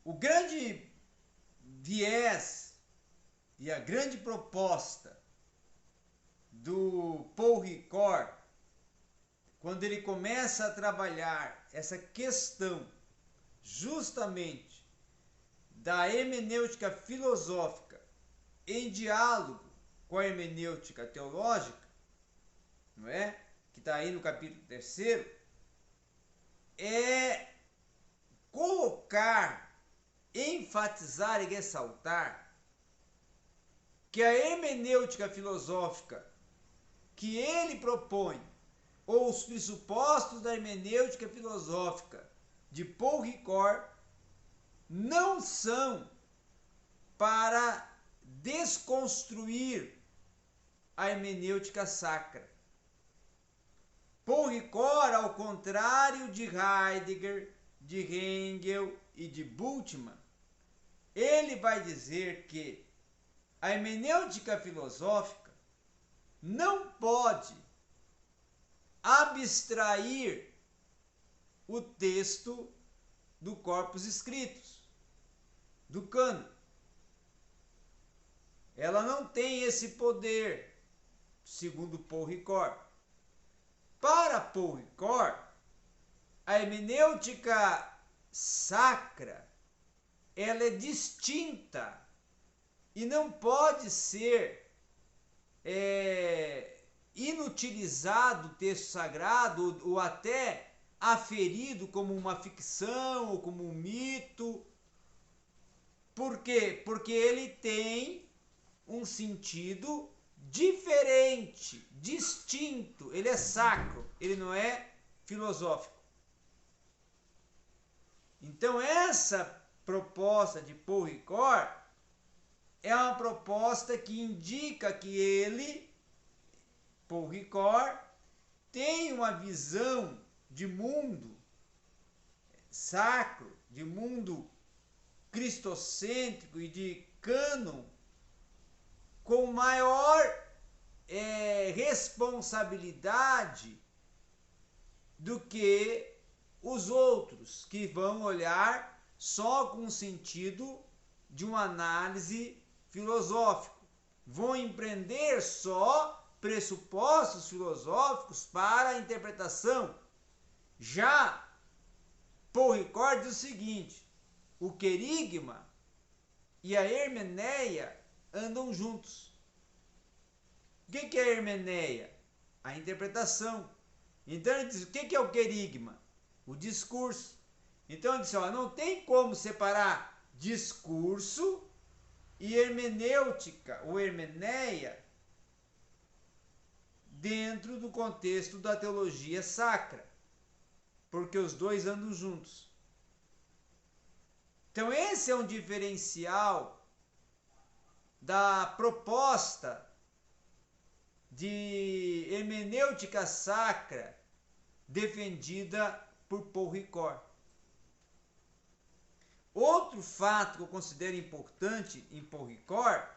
O grande viés e a grande proposta do Paul Ricoeur, quando ele começa a trabalhar essa questão justamente da hermenêutica filosófica em diálogo com a hermenêutica teológica, não é? Que está aí no capítulo 3º, é colocar, enfatizar e ressaltar que a hermenêutica filosófica que ele propõe, ou os pressupostos da hermenêutica filosófica de Paul Ricoeur, não são para desconstruir a hermenêutica sacra. Paul Ricoeur, ao contrário de Heidegger, de Hegel e de Bultmann, ele vai dizer que a hermenêutica filosófica não pode abstrair o texto do corpus scriptus, do cânon. Ela não tem esse poder, segundo Paul Ricoeur. Para Paul Ricoeur, a hermenêutica sacra, ela é distinta e não pode ser inutilizado o texto sagrado ou até aferido como uma ficção ou como um mito. Por quê? Porque ele tem um sentido diferente, distinto. Ele é sacro, ele não é filosófico. Então essa proposta de Paul Ricoeur é uma proposta que indica que ele, Paul Ricoeur, tem uma visão de mundo sacro, de mundo cristocêntrico e de cânon com maior responsabilidade do que os outros, que vão olhar só com o sentido de uma análise filosófica, vão empreender só pressupostos filosóficos para a interpretação. Já Paul Ricoeur diz o seguinte: o querigma e a hermeneia andam juntos. O que é a hermeneia? A interpretação. Então ele diz, o que é o querigma? O discurso. Então ele diz, não tem como separar discurso e hermenêutica ou hermeneia dentro do contexto da teologia sacra, porque os dois andam juntos. Então esse é um diferencial da proposta de hermenêutica sacra defendida por Paul Ricoeur. Outro fato que eu considero importante em Paul Ricoeur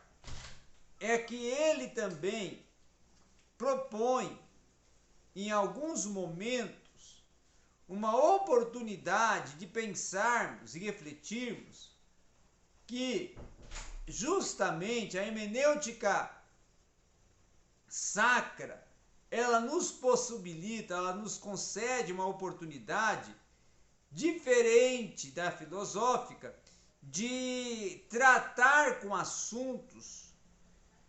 é que ele também propõe, em alguns momentos, uma oportunidade de pensarmos e refletirmos que justamente a hermenêutica sacra, ela nos possibilita, ela nos concede uma oportunidade diferente da filosófica de tratar com assuntos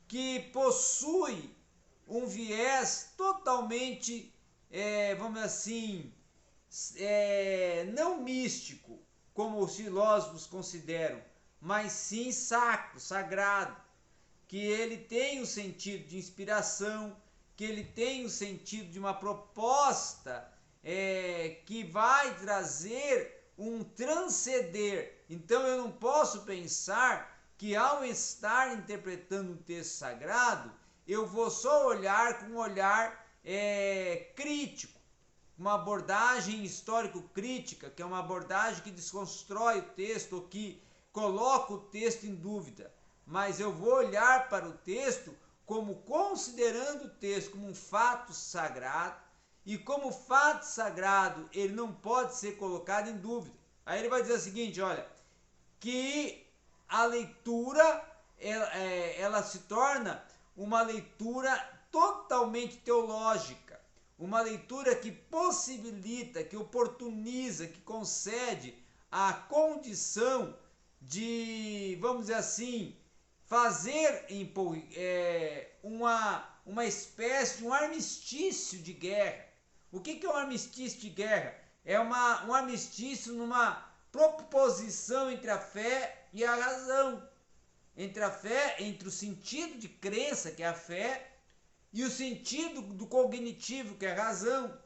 que possuem um viés totalmente, vamos dizer assim, não místico, como os filósofos consideram, mas sim sacro, sagrado, que ele tem o sentido de inspiração, que ele tem o sentido de uma proposta que vai trazer um transcender. Então eu não posso pensar que ao estar interpretando um texto sagrado, eu vou só olhar com um olhar crítico, uma abordagem histórico-crítica, que é uma abordagem que desconstrói o texto, ou que coloca o texto em dúvida. Mas eu vou olhar para o texto como considerando o texto como um fato sagrado, e como fato sagrado ele não pode ser colocado em dúvida. Aí ele vai dizer o seguinte, olha, que a leitura ela se torna uma leitura totalmente teológica, uma leitura que possibilita, que oportuniza, que concede a condição de, vamos dizer assim, fazer uma espécie de um armistício de guerra. O que é um armistício de guerra? É um armistício numa proposição entre a fé e a razão. Entre a fé, entre o sentido de crença, que é a fé, e o sentido do cognitivo, que é a razão.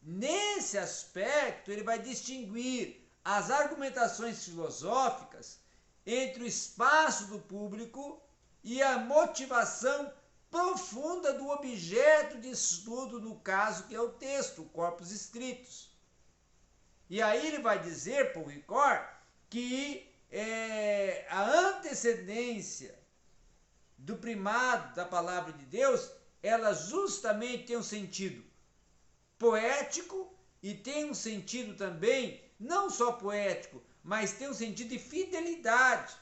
Nesse aspecto, ele vai distinguir as argumentações filosóficas entre o espaço do público e a motivação profunda do objeto de estudo, no caso que é o texto, o corpus scriptus. E aí ele vai dizer, Paul Ricoeur, que a antecedência do primado da palavra de Deus, ela justamente tem um sentido poético e tem um sentido também, não só poético, mas tem um sentido de fidelidade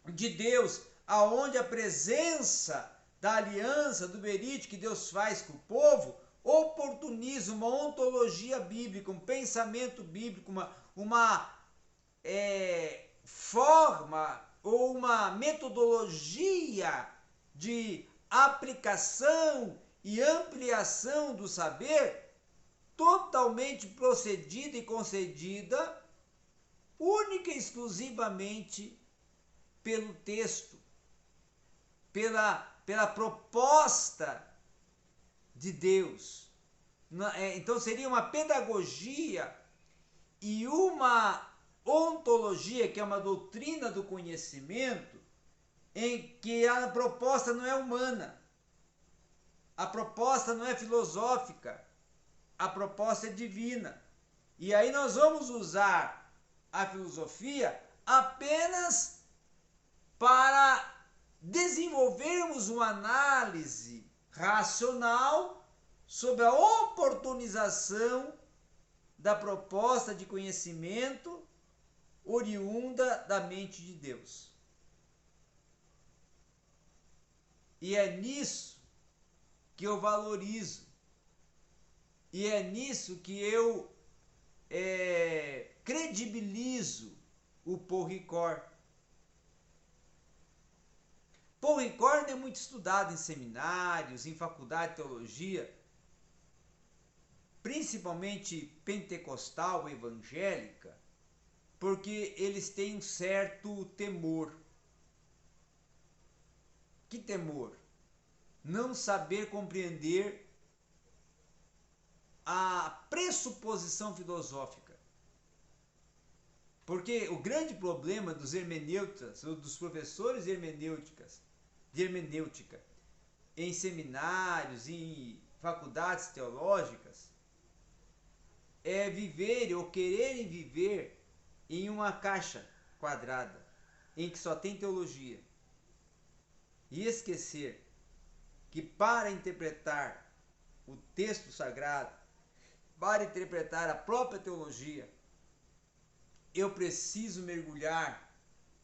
de Deus, aonde a presença da aliança, do berite que Deus faz com o povo, oportuniza uma ontologia bíblica, um pensamento bíblico, uma forma ou uma metodologia de aplicação e ampliação do saber totalmente procedida e concedida única e exclusivamente pelo texto, pela proposta de Deus. Então seria uma pedagogia e uma ontologia, que é uma doutrina do conhecimento, em que a proposta não é humana, a proposta não é filosófica, a proposta é divina. E aí nós vamos usar a filosofia apenas para desenvolvermos uma análise racional sobre a oportunização da proposta de conhecimento oriunda da mente de Deus. E é nisso que eu valorizo, e é nisso que eu credibilizo o Paul Ricoeur. Paul Ricoeur é muito estudado em seminários, em faculdade de teologia, principalmente pentecostal, evangélica, porque eles têm um certo temor. Que temor? Não saber compreender a pressuposição filosófica. Porque o grande problema dos hermeneutas, ou dos professores de hermenêutica, em seminários, em faculdades teológicas, é viver ou quererem viver em uma caixa quadrada, em que só tem teologia. E esquecer que para interpretar o texto sagrado, para interpretar a própria teologia, eu preciso mergulhar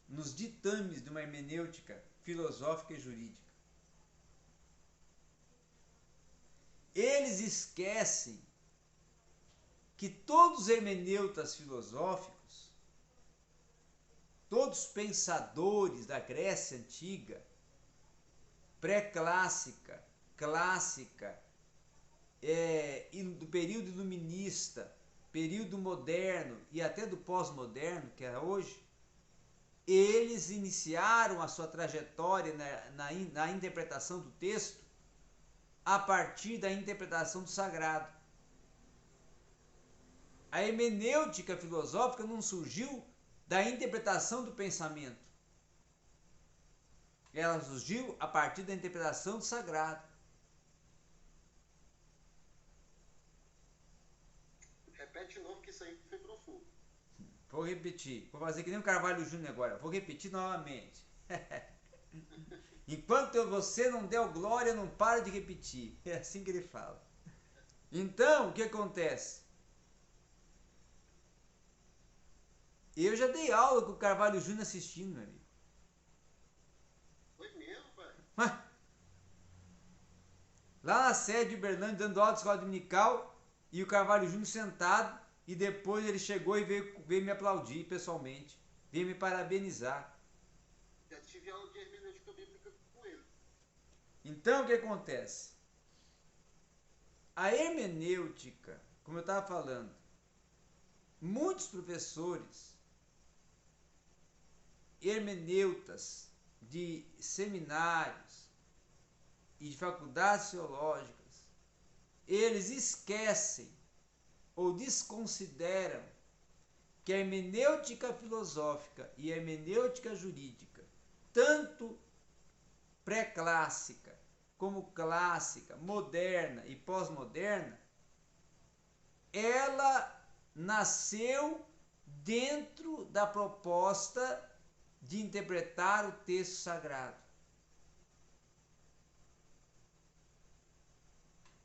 nos ditames de uma hermenêutica filosófica e jurídica. Eles esquecem que todos os hermeneutas filosóficos, todos os pensadores da Grécia Antiga, pré-clássica, clássica, do período iluminista, período moderno e até do pós-moderno, que é hoje, eles iniciaram a sua trajetória na interpretação do texto a partir da interpretação do sagrado. A hermenêutica filosófica não surgiu da interpretação do pensamento. Ela surgiu a partir da interpretação do sagrado. Repete de novo que isso aí foi profundo. Vou repetir. Vou fazer que nem o Carvalho Júnior agora. Vou repetir novamente. Enquanto você não der glória, não para de repetir. É assim que ele fala. Então, o que acontece? Eu já dei aula com o Carvalho Júnior assistindo, meu amigo. Foi mesmo, pai? Mas, lá na sede de Uberlândia, dando aula de escola dominical, e o Carvalho Júnior sentado, e depois ele chegou e veio me aplaudir pessoalmente, veio me parabenizar. Já tive aula de hermenêutica bíblica com ele. Então o que acontece? A hermenêutica, como eu estava falando, muitos professores, hermeneutas de seminários e de faculdades teológicas, eles esquecem ou desconsideram que a hermenêutica filosófica e a hermenêutica jurídica, tanto pré-clássica como clássica, moderna e pós-moderna, ela nasceu dentro da proposta de interpretar o texto sagrado.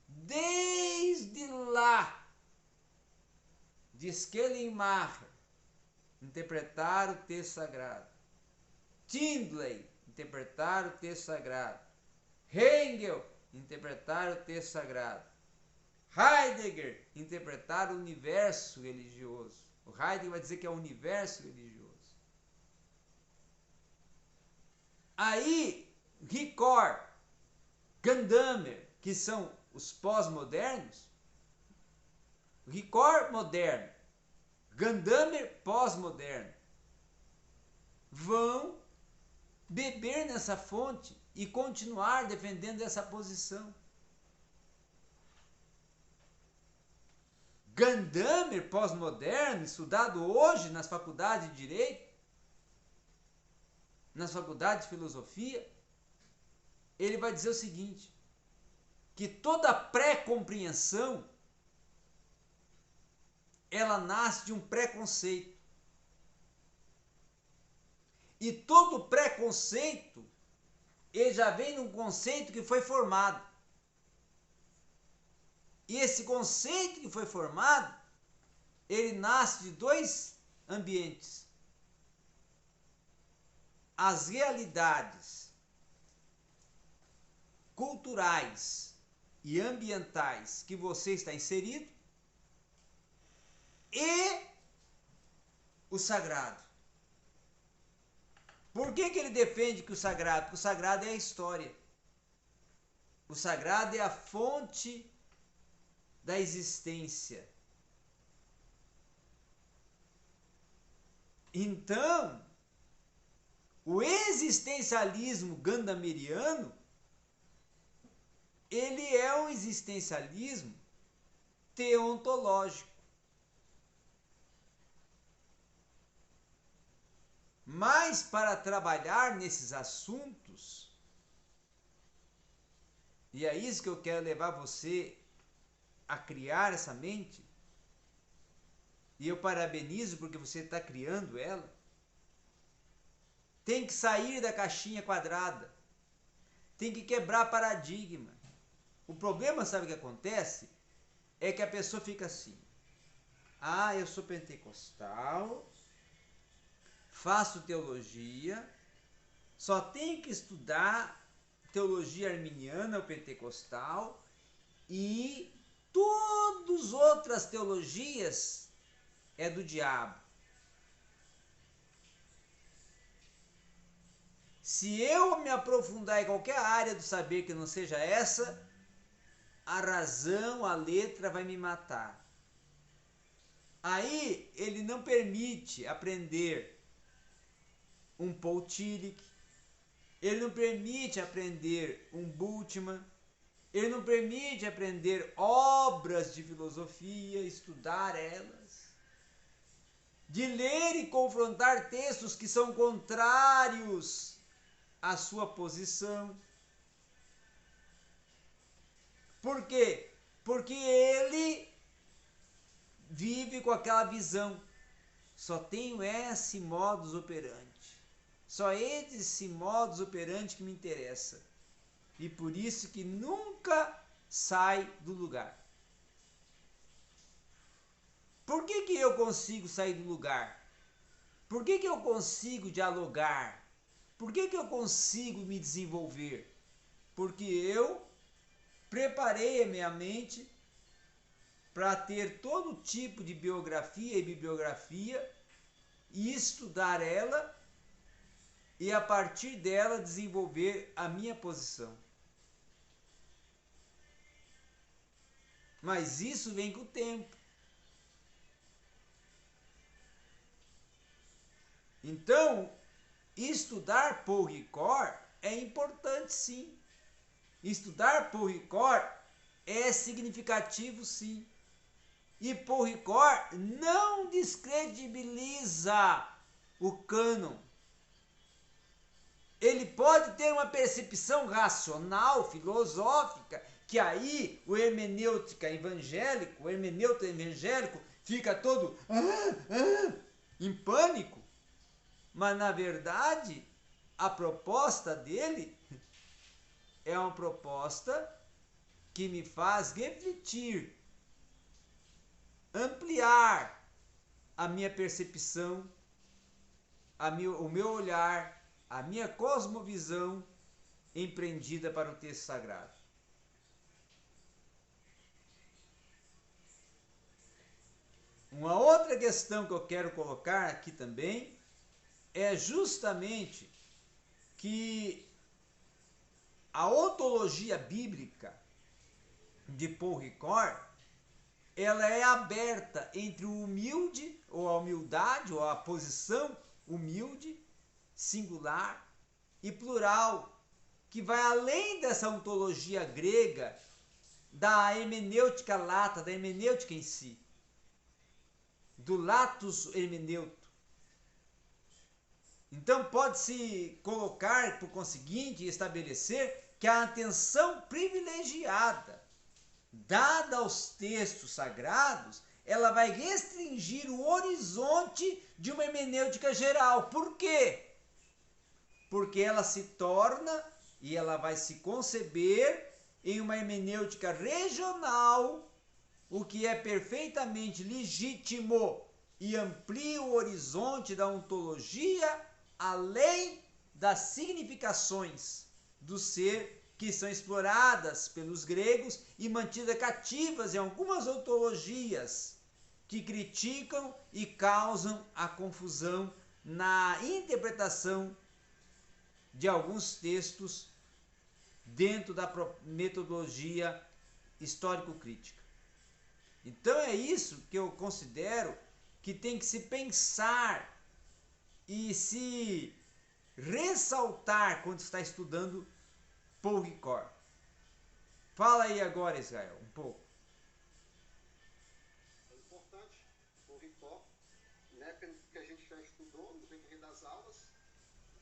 Desde lá, de Schellenmacher, interpretar o texto sagrado, Tindley, interpretar o texto sagrado, Hegel, interpretar o texto sagrado, Heidegger, interpretar o universo religioso. O Heidegger vai dizer que é o universo religioso. Aí, Ricord, Gadamer, que são os pós-modernos, Ricord moderno, Gadamer pós-moderno, vão beber nessa fonte e continuar defendendo essa posição. Gadamer pós-moderno, estudado hoje nas faculdades de Direito, nas faculdades de Filosofia, ele vai dizer o seguinte, que toda pré-compreensão ela nasce de um preconceito. E todo preconceito, ele já vem de um conceito que foi formado. E esse conceito que foi formado, ele nasce de dois ambientes. As realidades culturais e ambientais que você está inserido e o sagrado. Por que ele defende que o sagrado? Porque o sagrado é a história. O sagrado é a fonte da existência. Então, o existencialismo gandameriano, ele é um existencialismo teontológico. Mas para trabalhar nesses assuntos, e é isso que eu quero levar você a criar essa mente, e eu parabenizo porque você está criando ela, tem que sair da caixinha quadrada, tem que quebrar paradigma. O problema, sabe o que acontece? É que a pessoa fica assim, eu sou pentecostal, faço teologia, só tenho que estudar teologia arminiana ou pentecostal e todas as outras teologias é do diabo. Se eu me aprofundar em qualquer área do saber que não seja essa, a razão, a letra vai me matar. Aí ele não permite aprender um Paul Tillich, ele não permite aprender um Bultmann, ele não permite aprender obras de filosofia, estudar elas, de ler e confrontar textos que são contrários à sua posição. Por quê? Porque ele vive com aquela visão. Só tenho esse modus operandi. Só esse modus operandi que me interessa. E por isso que nunca sai do lugar. Por que eu consigo sair do lugar? Por que eu consigo dialogar? Por que eu consigo me desenvolver? Porque eu preparei a minha mente para ter todo tipo de biografia e bibliografia e estudar ela e a partir dela desenvolver a minha posição. Mas isso vem com o tempo. Então, estudar Paul Ricoeur é importante, sim. Estudar Paul Ricoeur é significativo, sim. E Paul Ricoeur não descredibiliza o cânon. Ele pode ter uma percepção racional, filosófica, que aí o hermenêuta evangélico fica todo em pânico. Mas na verdade, a proposta dele é uma proposta que me faz refletir, ampliar a minha percepção, o meu olhar, a minha cosmovisão empreendida para o texto sagrado. Uma outra questão que eu quero colocar aqui também é justamente que a ontologia bíblica de Paul Ricoeur, ela é aberta entre o humilde, ou a humildade, ou a posição humilde, singular e plural, que vai além dessa ontologia grega, da hermenêutica lata, da hermenêutica em si, do latus hermeneuto. Então pode-se colocar, por conseguinte, estabelecer que a atenção privilegiada dada aos textos sagrados, ela vai restringir o horizonte de uma hermenêutica geral. Por quê? Porque ela se torna e ela vai se conceber em uma hermenêutica regional, o que é perfeitamente legítimo e amplia o horizonte da ontologia além das significações do ser que são exploradas pelos gregos e mantidas cativas em algumas ontologias que criticam e causam a confusão na interpretação de alguns textos dentro da metodologia histórico-crítica. Então é isso que eu considero que tem que se pensar e se ressaltar quando está estudando Paul Ricoeur. Fala aí agora, Israel, um pouco. É importante, Paul Ricoeur, né, pelo que a gente já estudou no decorrer das aulas,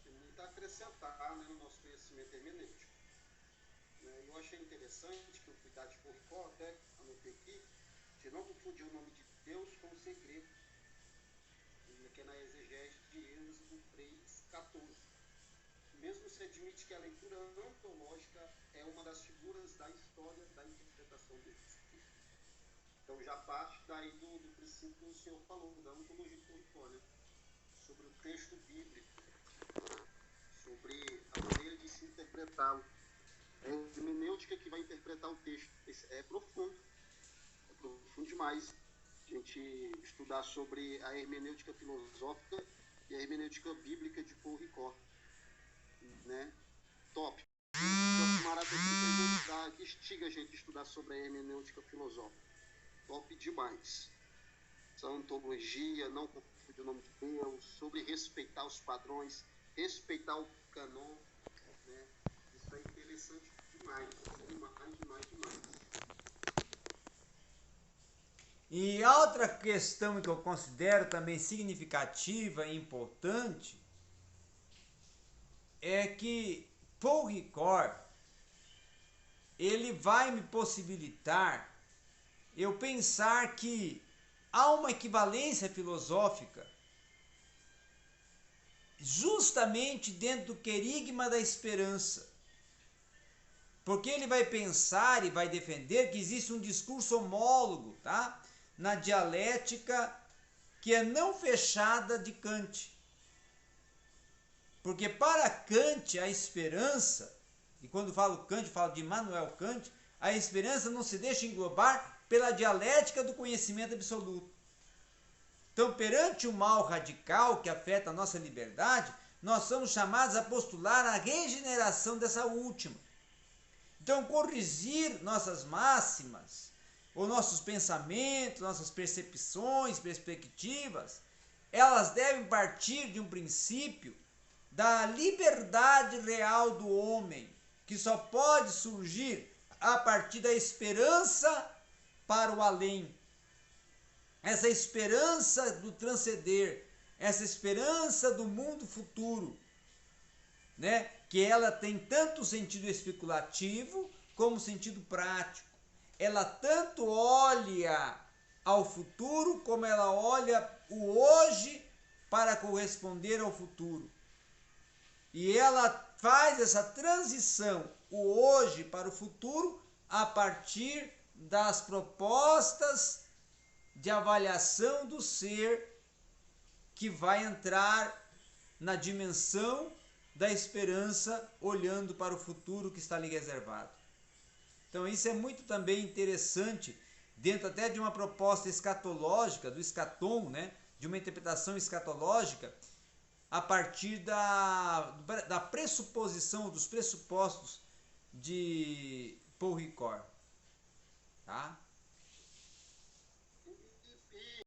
tem muito a acrescentar, né, no nosso conhecimento hermenêutico. Eu achei interessante que eu fui dar de Paul Ricoeur, até anotei aqui, de não confundir o nome de Deus com o segredo, que é na exegese de Êxodo 3:14. Mesmo se admite que a leitura antológica é uma das figuras da história da interpretação deles. Então já parte daí do princípio que o senhor falou, da ontologia de Paul Ricoeur, né? Sobre o texto bíblico, sobre a maneira de se interpretá-lo. É a hermenêutica que vai interpretar o texto. É profundo demais a gente estudar sobre a hermenêutica filosófica e a hermenêutica bíblica de Paul Ricoeur, né? Top. Que instiga a gente a estudar sobre a hermenêutica filosófica. Top demais. Essa ontologia, não confundir o nome de Deus, sobre respeitar os padrões, respeitar o canon, né? Isso é interessante demais. Demais. E a outra questão que eu considero também significativa e importante é que Paul Ricoeur, ele vai me possibilitar eu pensar que há uma equivalência filosófica justamente dentro do querigma da esperança. Porque ele vai pensar e vai defender que existe um discurso homólogo, tá? Na dialética que é não fechada de Kant. Porque para Kant a esperança, e quando falo Kant, falo de Immanuel Kant, a esperança não se deixa englobar pela dialética do conhecimento absoluto. Então, perante o mal radical que afeta a nossa liberdade, nós somos chamados a postular a regeneração dessa última. Então, corrigir nossas máximas, ou nossos pensamentos, nossas percepções, perspectivas, elas devem partir de um princípio da liberdade real do homem, que só pode surgir a partir da esperança para o além. Essa esperança do transcender, essa esperança do mundo futuro, né? Que ela tem tanto sentido especulativo como sentido prático. Ela tanto olha ao futuro como ela olha o hoje para corresponder ao futuro. E ela faz essa transição, o hoje para o futuro, a partir das propostas de avaliação do ser que vai entrar na dimensão da esperança, olhando para o futuro que está ali reservado. Então isso é muito também interessante, dentro até de uma proposta escatológica, do escatom, né? De uma interpretação escatológica, a partir da pressuposição, dos pressupostos de Paul Ricoeur. Tá?